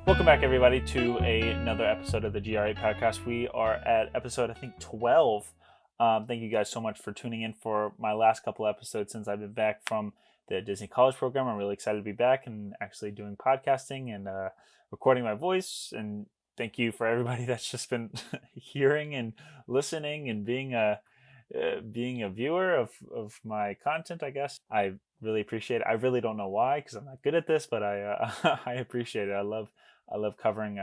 Welcome back, everybody, to another episode of the GR8 podcast. We are at episode, I think, 12. Thank you guys so much for tuning in for my last couple episodes since I've been back from the Disney College program. I'm really excited to be back and actually doing podcasting and recording my voice. And thank you for everybody that's just been hearing and listening and being a viewer of my content, I guess. I really appreciate it. I really don't know why, because I'm not good at this, but I appreciate it. I love covering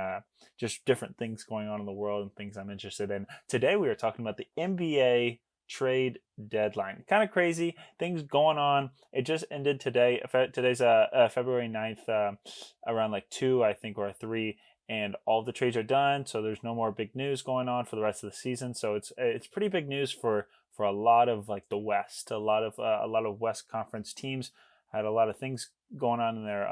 just different things going on in the world and things I'm interested in. Today we are talking about the NBA trade deadline. Kind of crazy things going on. It just ended today. Today's February 9th, around like 2, I think, or 3. And all the trades are done, so there's no more big news going on for the rest of the season. So it's pretty big news for a lot of like the West. A lot of West Conference teams had a lot of things going on in their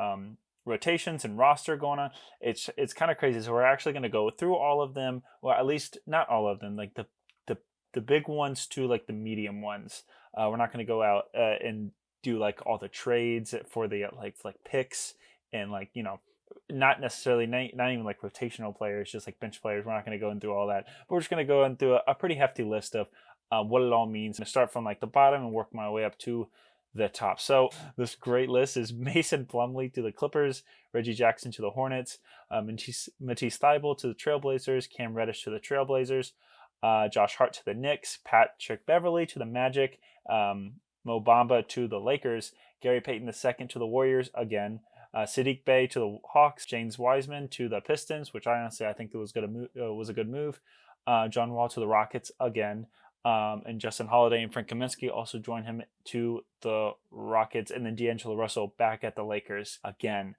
rotations and roster going on. It's kind of crazy. So we're actually going to go through all of them, or at least not all of them, like the big ones to like the medium ones. We're not going to go out and do like all the trades for the like picks and like not necessarily not even like rotational players, just like bench players. We're not going to go into all that. But we're just going to go into a pretty hefty list of what it all means. I'm going to start from like the bottom and work my way up to the top. So this great list is Mason Plumlee to the Clippers, Reggie Jackson to the Hornets, Matisse Thybulle to the Trailblazers, Cam Reddish to the Trailblazers, Josh Hart to the Knicks, Patrick Beverley to the Magic, Mo Bamba to the Lakers, Gary Payton II to the Warriors again, Saddiq Bey to the Hawks, James Wiseman to the Pistons, which I think it was was a good move. John Wall to the Rockets again, and Justin Holiday and Frank Kaminsky also joined him to the Rockets, and then D'Angelo Russell back at the Lakers again.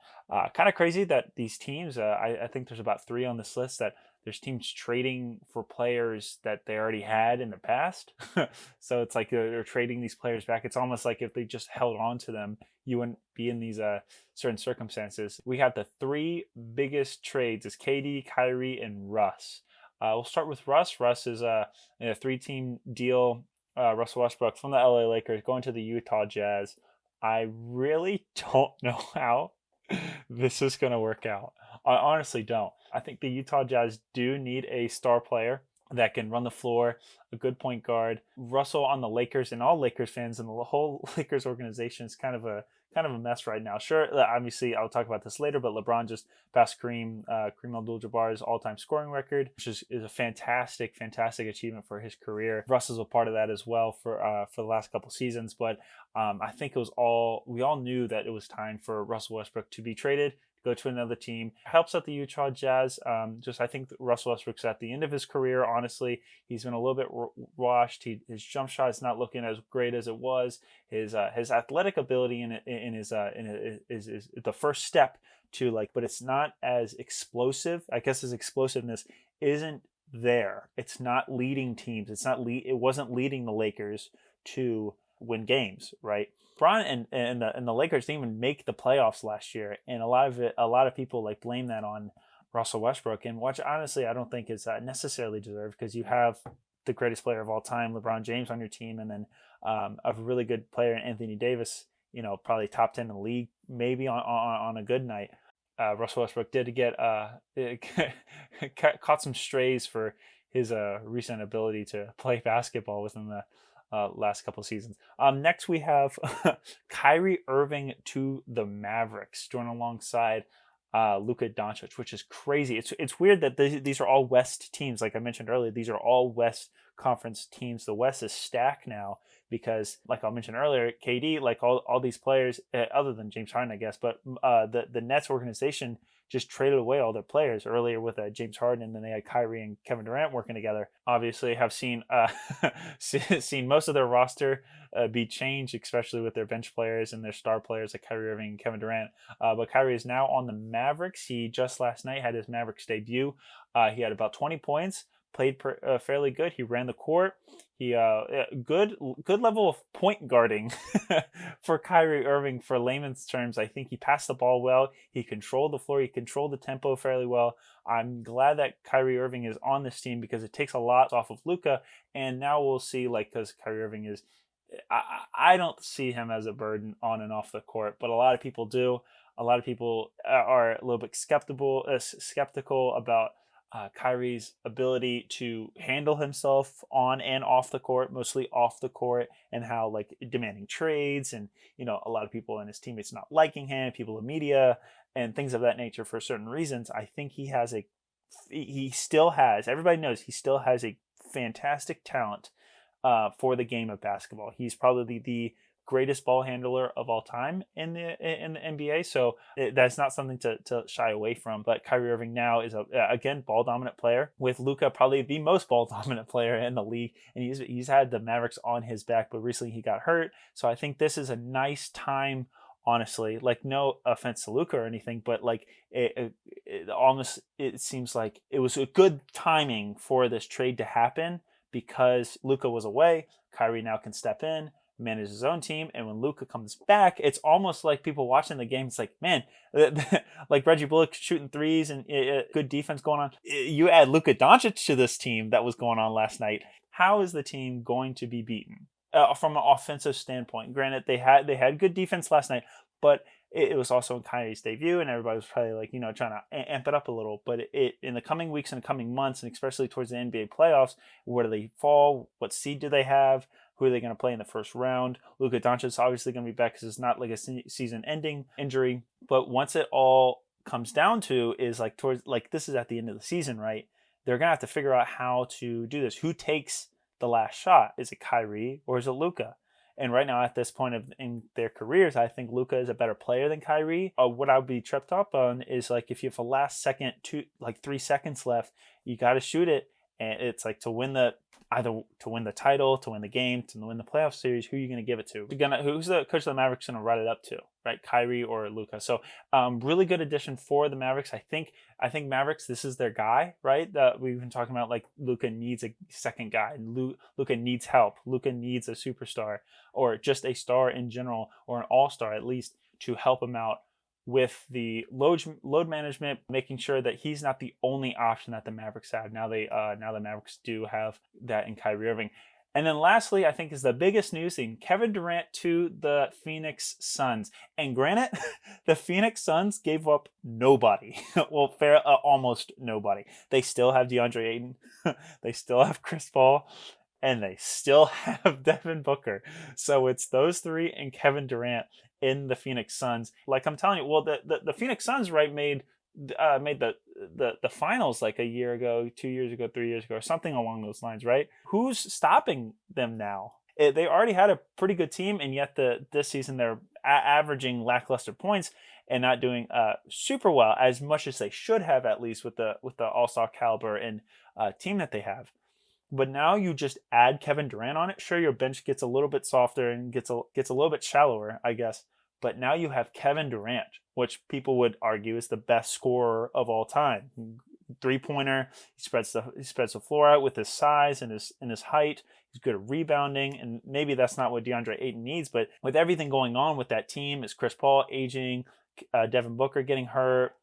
Kind of crazy that these teams, I think there's about 3 on this list, that there's teams trading for players that they already had in the past. So it's like they're trading these players back. It's almost like if they just held on to them, you wouldn't be in these certain circumstances. We have the 3 biggest trades is KD, Kyrie, and Russ. We'll start with Russ. Russ is a 3-team deal. Russell Westbrook from the LA Lakers going to the Utah Jazz. I really don't know how this is going to work out. I honestly don't. I think the Utah Jazz do need a star player that can run the floor, a good point guard. Russell on the Lakers, and all Lakers fans and the whole Lakers organization is kind of a mess right now. Sure, obviously I'll talk about this later, but LeBron just passed Kareem Abdul-Jabbar's all-time scoring record, which is a fantastic achievement for his career. Russ is a part of that as well for the last couple seasons, but I think we all knew that it was time for Russell Westbrook to be traded, go to another team. Helps out the Utah Jazz. I think Russell Westbrook's at the end of his career. Honestly, he's been a little bit washed. His jump shot is not looking as great as it was. His athletic ability is the first step to like, but it's not as explosive. I guess his explosiveness isn't there. It's not leading teams. It wasn't leading the Lakers to win games, right? LeBron and the Lakers didn't even make the playoffs last year, and a lot of people like blame that on Russell Westbrook, and which honestly I don't think is necessarily deserved, because you have the greatest player of all time, LeBron James, on your team, and then a really good player, Anthony Davis, probably top 10 in the league, maybe on a good night. Russell Westbrook did get caught some strays for his recent ability to play basketball within the last couple of seasons. Next, we have Kyrie Irving to the Mavericks, joining alongside Luka Doncic, which is crazy. It's weird that these are all West teams. Like I mentioned earlier, these are all West Conference teams. The West is stacked now because, like I mentioned earlier, KD, like all these players, other than James Harden, I guess, but the Nets organization just traded away all their players earlier with James Harden, and then they had Kyrie and Kevin Durant working together. Obviously, have seen seen most of their roster be changed, especially with their bench players and their star players like Kyrie Irving and Kevin Durant. But Kyrie is now on the Mavericks. He just last night had his Mavericks debut. He had about 20 points, played fairly good. He ran the court. He good level of point guarding for Kyrie Irving, for layman's terms. I think he passed the ball well. He controlled the floor. He controlled the tempo fairly well. I'm glad that Kyrie Irving is on this team because it takes a lot off of Luka. And now we'll see, like, because Kyrie Irving is, I don't see him as a burden on and off the court, but a lot of people do. a lot of people are a little bit skeptical about Kyrie's ability to handle himself on and off the court, mostly off the court, and how like demanding trades and a lot of people and his teammates not liking him, people in media and things of that nature for certain reasons. I think he still has, everybody knows he still has a fantastic talent for the game of basketball. He's probably the greatest ball handler of all time in the NBA. So that's not something to shy away from. But Kyrie Irving now is again ball dominant player, with Luka probably the most ball dominant player in the league, and he's had the Mavericks on his back. But recently he got hurt, so I think this is a nice time. Honestly, like no offense to Luka or anything, but like it seems like it was a good timing for this trade to happen because Luka was away. Kyrie now can step in, manage his own team, and when Luka comes back, it's almost like people watching the game. It's like, man, like Reggie Bullock shooting threes and good defense going on. You add Luka Doncic to this team that was going on last night. How is the team going to be beaten from an offensive standpoint? Granted, they had good defense last night, but it was also in Kyrie's debut, and everybody was probably like, trying to amp it up a little. But it in the coming weeks and the coming months, and especially towards the NBA playoffs, where do they fall? What seed do they have? Who are they going to play in the first round? Luka Doncic is obviously going to be back because it's not like a season-ending injury. But once it all comes down to is like towards like this is at the end of the season, right? They're going to have to figure out how to do this. Who takes the last shot? Is it Kyrie or is it Luka? And right now, at this point in their careers, I think Luka is a better player than Kyrie. What I would be tripped up on is like if you have a last second, 3 seconds left, you got to shoot it, and it's like to win the title, to win the game, to win the playoff series. Who are you going to give it to? Who's the coach of the Mavericks going to write it up to? Right, Kyrie or Luka? So, really good addition for the Mavericks. I think Mavericks, this is their guy, right? We've been talking about like Luka needs a second guy. Luka needs help. Luka needs a superstar or just a star in general, or an all-star at least, to help him out with the load management, making sure that he's not the only option that the Mavericks have. Now the Mavericks do have that in Kyrie Irving. And then lastly, I think is the biggest news thing, Kevin Durant to the Phoenix Suns. And granted, the Phoenix Suns gave up nobody. Well, almost nobody. They still have DeAndre Ayton. They still have Chris Paul. And they still have Devin Booker. So it's those three and Kevin Durant in the Phoenix Suns. Like I'm telling you, well, the Phoenix Suns, right, made the finals like a year ago, 2 years ago, 3 years ago, or something along those lines, right? Who's stopping them now? They already had a pretty good team, and yet this season they're averaging lackluster points and not doing super well, as much as they should have, at least with the all-star caliber and team that they have. But now you just add Kevin Durant on it. Sure, your bench gets a little bit softer and gets a little bit shallower, I guess. But now you have Kevin Durant, which people would argue is the best scorer of all time. 3-pointer. He spreads the floor out with his size and his height. He's good at rebounding, and maybe that's not what DeAndre Ayton needs. But with everything going on with that team, is Chris Paul aging, Devin Booker getting hurt,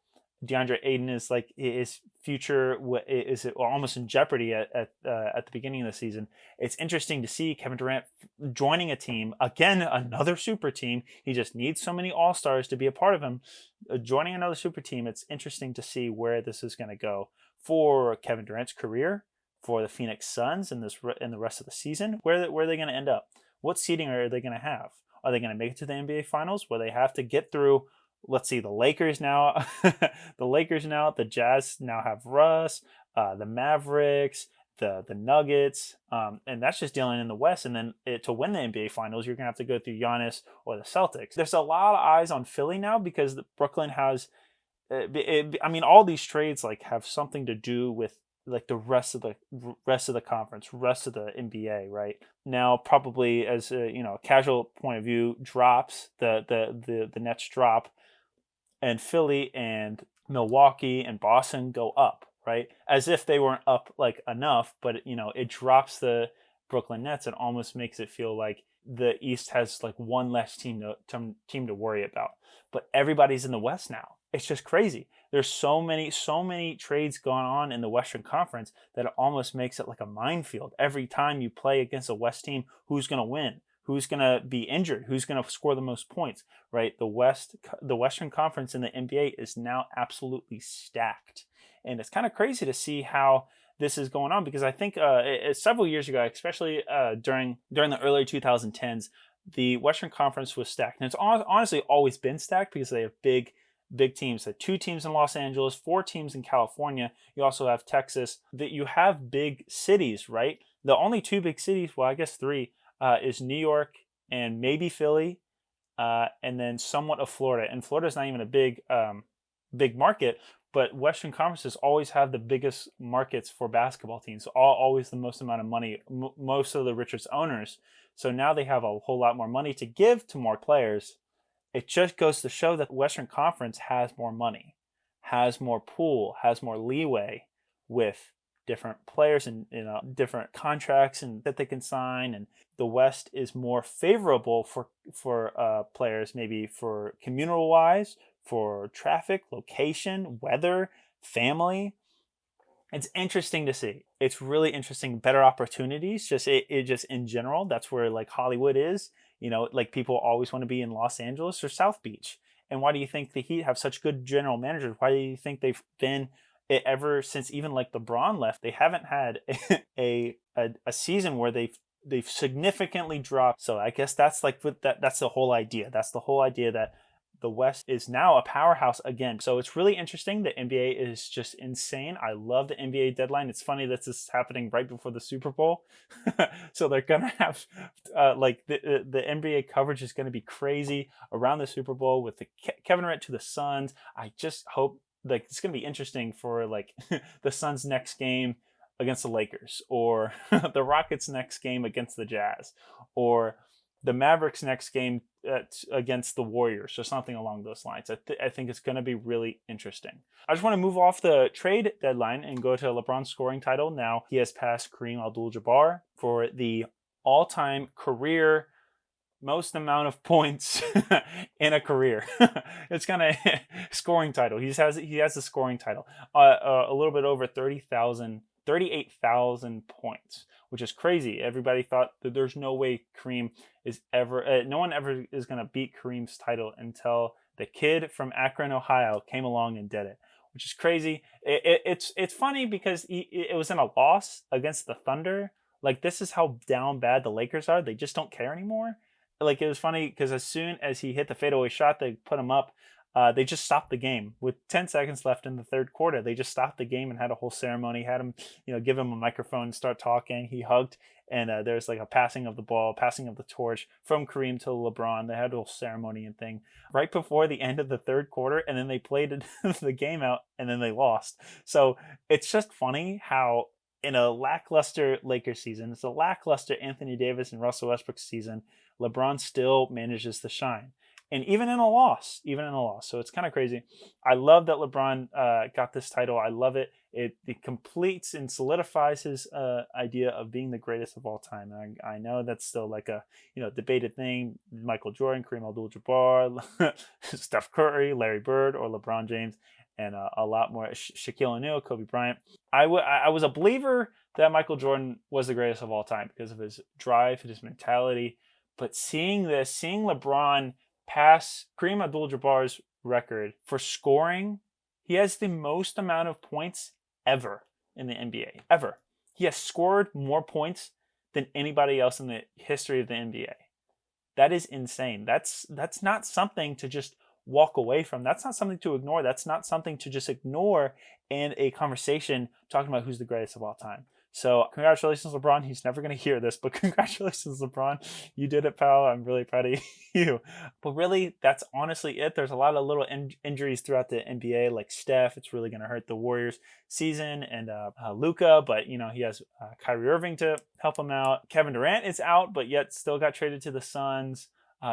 DeAndre Ayton is like his future is almost in jeopardy at the beginning of the season. It's interesting to see Kevin Durant joining a team again, another super team. He just needs so many all-stars to be a part of him. Joining another super team, it's interesting to see where this is going to go for Kevin Durant's career, for the Phoenix Suns in the rest of the season. Where are they going to end up? What seeding are they going to have? Are they going to make it to the NBA Finals, where they have to get through? Let's see, the Lakers now, the Jazz now have Russ, the Mavericks, the Nuggets, and that's just dealing in the West. And then to win the NBA Finals, you're going to have to go through Giannis or the Celtics. There's a lot of eyes on Philly now because Brooklyn has, all these trades like have something to do with like the rest of the conference, rest of the NBA, right? Now, probably as a casual point of view, drops the Nets drop, and Philly and Milwaukee and Boston go up, right? As if they weren't up like enough, but it drops the Brooklyn Nets and almost makes it feel like the East has like one less team to worry about. But everybody's in the West now. It's just crazy. There's so many trades going on in the Western Conference that it almost makes it like a minefield. Every time you play against a West team, who's going to win? who's going to be injured, who's going to score the most points, right? The Western Conference in the NBA is now absolutely stacked. And it's kind of crazy to see how this is going on, because I think several years ago, especially during the early 2010s, the Western Conference was stacked. And it's honestly always been stacked because they have big teams. So 2 teams in Los Angeles, 4 teams in California. You also have Texas. That you have big cities, right? The only 2 big cities, well, I guess 3, is New York and maybe Philly, and then somewhat of Florida. And Florida is not even a big market, but Western conferences always have the biggest markets for basketball teams. Always the most amount of money, most of the richest owners. So now they have a whole lot more money to give to more players. It just goes to show that the Western Conference has more money, has more pool, has more leeway with different players and different contracts and that they can sign. And the West is more favorable for players, maybe for communal wise, for traffic, location, weather, family. It's interesting to see. It's really interesting. Better opportunities, just it just in general. That's where like Hollywood is. Like people always want to be in Los Angeles or South Beach. And why do you think the Heat have such good general managers? Why do you think they've been ever since even like LeBron left? They haven't had a season where they've significantly dropped. So I guess that's like that's the whole idea. That's the whole idea that the West is now a powerhouse again. So it's really interesting. The NBA is just insane. I love the NBA deadline. It's funny that this is happening right before the Super Bowl. So they're going to have like the NBA coverage is going to be crazy around the Super Bowl with the Kevin Durant to the Suns. I just hope like it's going to be interesting for like the Suns next game against the Lakers, or the Rockets next game against the Jazz, or the Mavericks next game against the Warriors, or something along those lines. I think it's going to be really interesting. I just want to move off the trade deadline and go to LeBron's scoring title. Now he has passed Kareem Abdul-Jabbar for the all-time career most amount of points in a career. It's kind of scoring title. He has a scoring title, a little bit over 38,000 points, which is crazy. Everybody thought that there's no way Kareem is ever, no one ever is going to beat Kareem's title until the kid from Akron, Ohio came along and did it, which is crazy. It's funny because it was in a loss against the Thunder. Like, this is how down bad the Lakers are. They just don't care anymore. Like, it was funny because as soon as he hit the fadeaway shot, they put him up. They just stopped the game with 10 seconds left in the third quarter. They just stopped the game and had a whole ceremony. Had him, give him a microphone and start talking. He hugged, and there's like a passing of the ball, passing of the torch from Kareem to LeBron. They had a whole ceremony and thing right before the end of the third quarter, and then they played the game out, and then they lost. So it's just funny how in a lackluster Lakers season, it's a lackluster Anthony Davis and Russell Westbrook season, LeBron still manages to shine. And even in a loss. So it's kind of crazy. I love that LeBron got this title. I love it. It completes and solidifies his idea of being the greatest of all time. And I know that's still like a debated thing. Michael Jordan, Kareem Abdul-Jabbar, Steph Curry, Larry Bird, or LeBron James, and a lot more. Shaquille O'Neal, Kobe Bryant. I was a believer that Michael Jordan was the greatest of all time because of his drive, his mentality. But seeing LeBron pass Kareem Abdul-Jabbar's record for scoring, he has the most amount of points ever in the NBA. Ever. He has scored more points than anybody else in the history of the NBA. That is insane. That's not something to just walk away from. That's not something to ignore. That's not something to just ignore in a conversation talking about who's the greatest of all time. So congratulations, LeBron. He's never going to hear this, but congratulations, LeBron. You did it, pal. I'm really proud of you. But really, that's honestly it. There's a lot of little injuries throughout the NBA, like Steph. It's really going to hurt the Warriors season, and Luka, but he has Kyrie Irving to help him out. Kevin Durant is out, but yet still got traded to the Suns.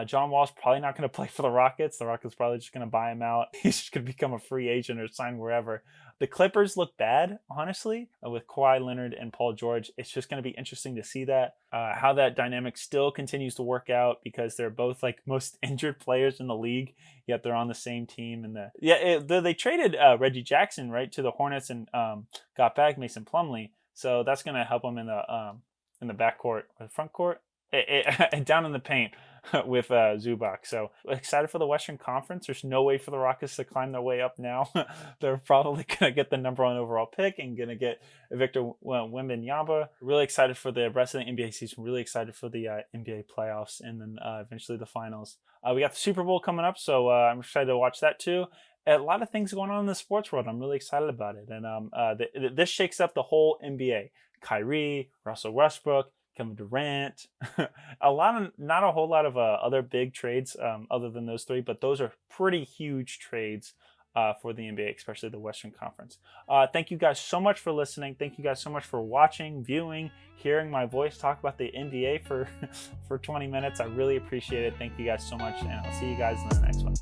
John Wall's probably not going to play for the Rockets. The Rockets probably just going to buy him out. He's just going to become a free agent or sign wherever. The Clippers look bad, honestly, with Kawhi Leonard and Paul George. It's just going to be interesting to see that, how that dynamic still continues to work out, because they're both like most injured players in the league, yet they're on the same team. And they traded Reggie Jackson right to the Hornets and got back Mason Plumlee, so that's going to help them in the backcourt or the front court. down in the paint with Zubac. So excited for the Western Conference. There's no way for the Rockets to climb their way up now. They're probably going to get the number 1 overall pick and going to get Victor Wembanyama. Really excited for the rest of the NBA season. Really excited for the NBA playoffs and then eventually the finals. We got the Super Bowl coming up, so I'm excited to watch that too. A lot of things going on in the sports world. I'm really excited about it. And this shakes up the whole NBA. Kyrie, Russell Westbrook, Kevin Durant, not a whole lot of other big trades other than those 3, but those are pretty huge trades for the NBA, especially the Western Conference. Thank you guys so much for listening. Thank you guys so much for watching, viewing, hearing my voice talk about the NBA for 20 minutes. I really appreciate it. Thank you guys so much, and I'll see you guys in the next one.